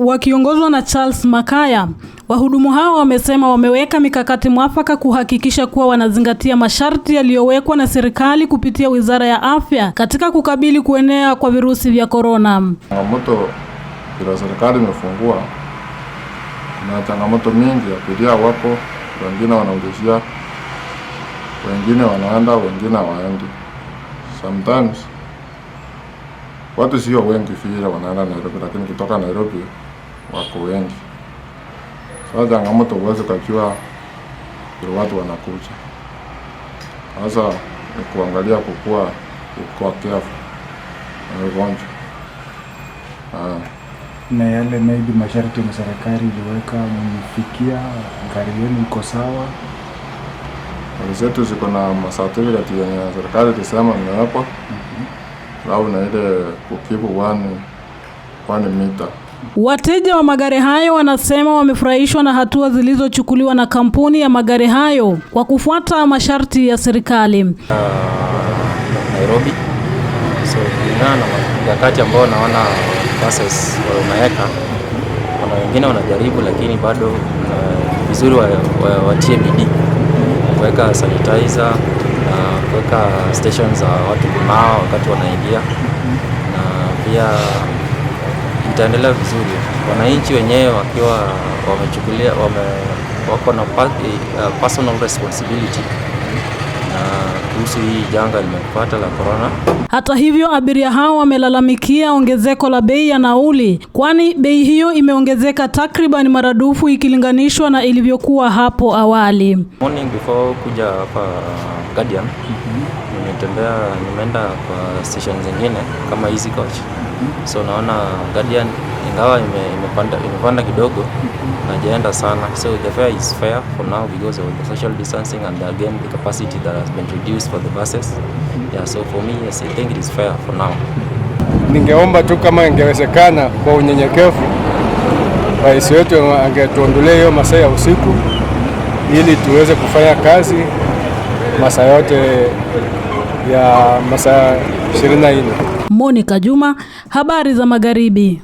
wakiongozwa na Charles Makaya, wahudumu hao wamesema wameweka mikakati mwafaka kuhakikisha kuwa wanazingatia masharti yaliyowekwa na serikali kupitia Wizara ya Afya katika kukabili kuenea kwa virusi vya corona. Changamoto bila serikali imefungua, kuna changamoto mingi. Abiria wako, wengine wanaulizia, wengine wanaenda, wengine hawaendi. Sometimes watu sio wengi vile wanaenda Nairobi, lakini kutoka Nairobi wako wengi. Sasa changamoto huwezi kujua vile watu wanakuja. Sasa ni kuangalia kwa careful na ugonjwa. Na yale maybe masharti ya serikali iliweka, mmefikia, gari yenu iko sawa? Gari zetu ziko na certificate ya serikali ilisema imewekwa. Au na ile kukipu 1 mita. Wateja wa magari hayo wanasema wamefurahishwa na hatua zilizochukuliwa na kampuni ya magari hayo kwa kufuata masharti ya serikali. Nairobi. So kulingana na mikakati ambao naona buses wanaweka, kuna wengine wanajaribu, lakini bado vizuri watie bidii kuweka sanitizer na kuweka stations za watu kunao wakati wanaingia, na pia itaendelea vizuri. Wananchi wenyewe wakiwa wamechukulia wako na personal responsibility na kuhusu hii janga limepata la corona. Hata hivyo, abiria hao wamelalamikia ongezeko la bei ya nauli, kwani bei hiyo imeongezeka takriban maradufu ikilinganishwa na ilivyokuwa hapo awali. Morning before kuja hapa Guardian, nimeenda kwa station zingine kama Easy Coach. So naona Guardian ingawa imepanda kidogo na hajaenda sana. So the fare is fair for now because of the social distancing and again the capacity that has been reduced for the buses. Yeah, so for me, yes, I think it is fair for now. Ningeomba tu kama ingewezekana kwa unyenyekevu, rais wetu angetuondolea hiyo masaa ya usiku ili tuweze kufanya kazi masaa yote ya masaa 24. Monica Juma, habari za Magharibi.